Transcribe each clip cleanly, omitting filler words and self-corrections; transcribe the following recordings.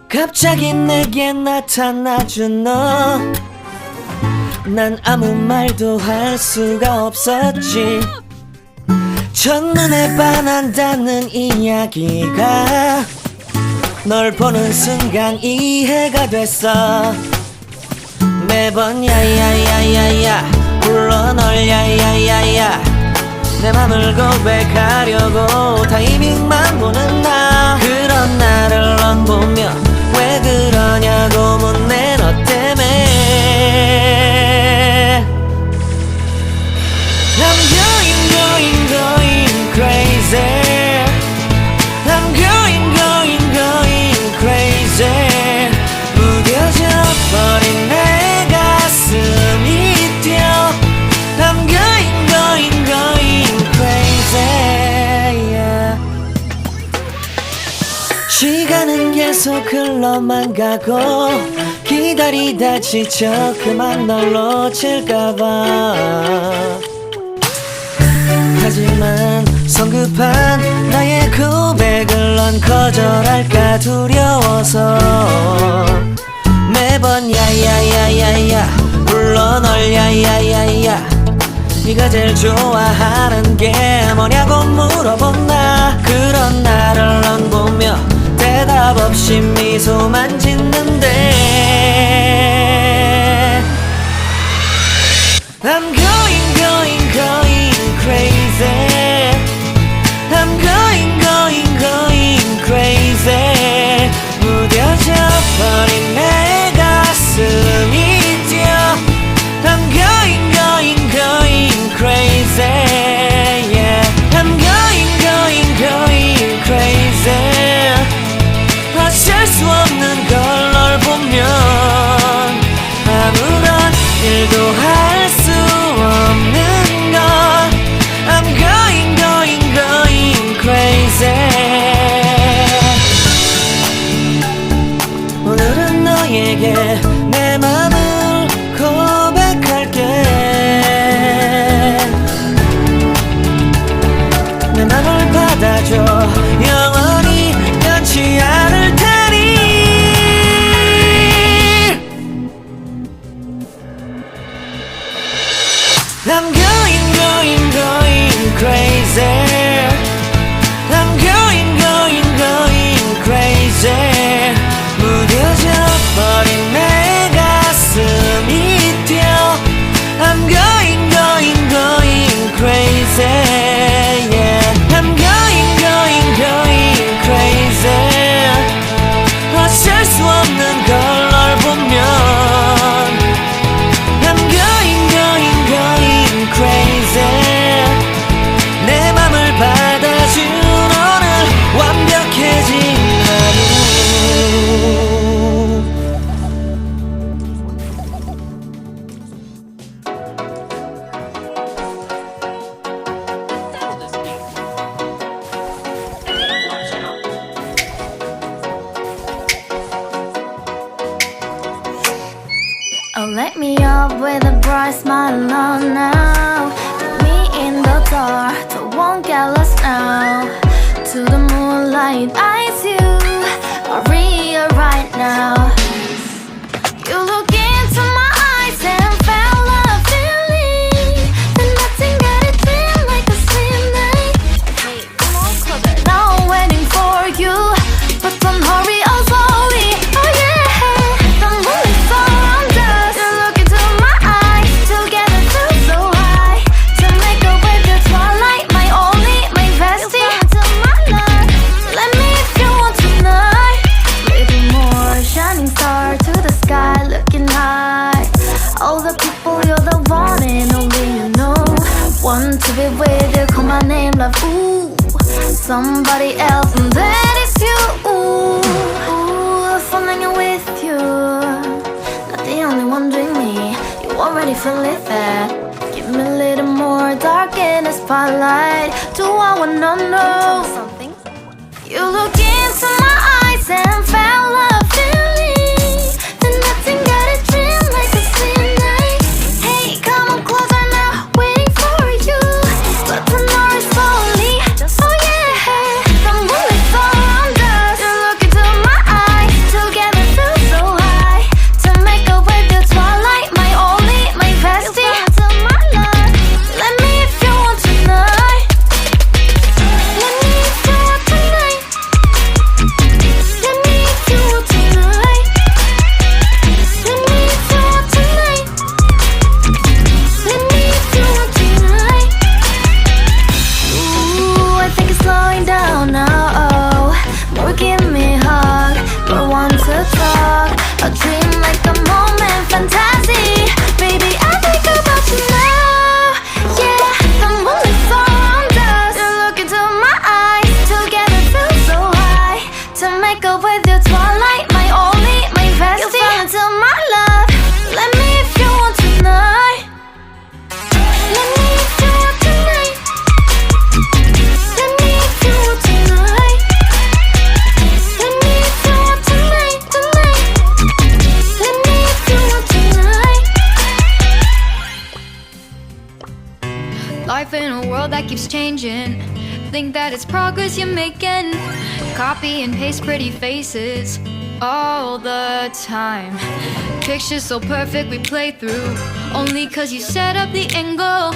갑자기 내게 나타나준 너, 난 아무 말도 할 수가 없었지. 첫눈에 반한다는 이야기가 널 보는 순간 이해가 됐어. 매번 야야야야야 불러 널 야야야야, 내 맘을 고백하려고 타이밍만 보는 나. 그런 나를 넌 보며 왜 그러냐고 묻네. 너 때문에 I'm going crazy. I'm going crazy. 무뎌져 버린 내 가슴이 뛰어. I'm going crazy, yeah. 시간은 계속 흘러만 가고 기다리다 지쳐 그만 널 놓칠까봐. 하지만 성급한 나의 고백을 넌 거절할까 두려워서 매번 야야야야야 불러 널 야야야야. 네가 제일 좋아하는 게 뭐냐고 물어본 나. 그런 나를 넌 보며 대답 없이 미소만 짓는데 I'm going crazy. I'm going crazy. 무뎌져 버린 내 가슴이 뛰어. I'm going crazy, yeah. I'm going crazy. 어쩔 수 없는 걸 널 보면 아무런 일도 할 수 없는 걸. I'm going crazy. 오늘은 너에게 내 맘을 고백할게. 내 맘을 받아줘. 영원히 변치 않을 테니. I'm going crazy. I'm going crazy. 무뎌져 버린 내 가슴이 뛰어. I'm going crazy, yeah. I'm going crazy. 어쩔 수 없는 걸 널 보면 I'm going crazy. 내 맘을 받아준 오늘 완벽해진 하루. Oh, let me up with a bright smile on now. Put me in the dark, don't won't get lost now. To the moonlight, eyes you are real right now. You look into my eyes and felt a feeling that nothing got it feel like a slim night. Hey, come on, closer. Now I'm waiting for you, but don't hurry, oh slowly. Oh yeah, the moon is around us. You look into my eyes, together feel so high. To make a way the twilight, my only, my bestie. You fall into my life. Let me if you want tonight. Little more shining star to the sky, looking high. All the people, you're the one and only you know. Want to be with you, call my name, love. Ooh, somebody else, and that is you. Ooh, falling in with you. Not the only one doing me. You already feel it that. Give me a little more dark in the spotlight. Do I wanna know something? You look into my eyes and felt a feeling that nothing got it feel like a slim night. Hey, come on closer now, waiting for you. But the night is slowly. Oh yeah, the moon is around us. You look into my eyes, together make up with your twilight, my only, my bestie. You fell into my love. Let me if you want tonight. Let me if you want tonight. Let me if you want tonight. Let me if you want tonight, tonight. Let me if you want tonight. Life in a world that keeps changing. Think that it's progress you're making. Copy and paste pretty faces all the time. Pictures so perfect we play through, only cause you set up the angle.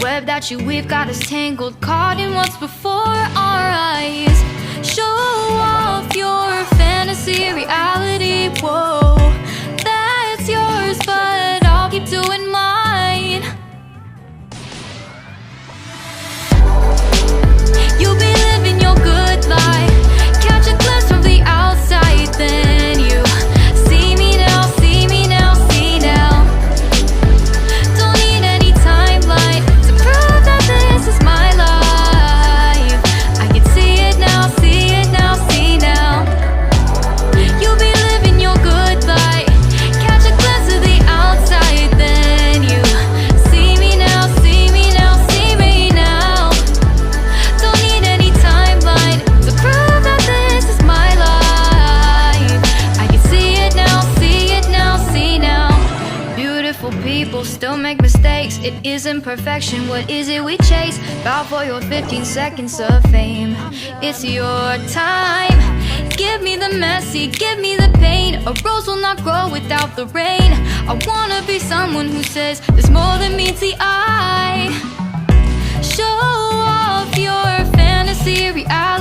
Web that you weave got us tangled, caught in what's before our eyes. Show off your fantasy reality, whoa, that's yours, but I'll keep doing mine. You'll be living your good life. Catch a glimpse from the outside, then you see me now, see me now, see now. Don't need any timeline to prove that this is my life. I can see it now, see it now, see now. You'll be living your good life. Catch a glimpse of the outside, then you see me now, see me now, see me now. Don't need any timeline to prove that this is my life. I can see it now, see it now, see now. Beautiful people still make mistakes. It isn't perfection, what is it we chase? Bow for your 15 seconds of fame. It's your time. Give me the messy, give me the pain. A rose will not grow without the rain. I wanna be someone who says there's more than meets the eye. Show off your fantasy reality.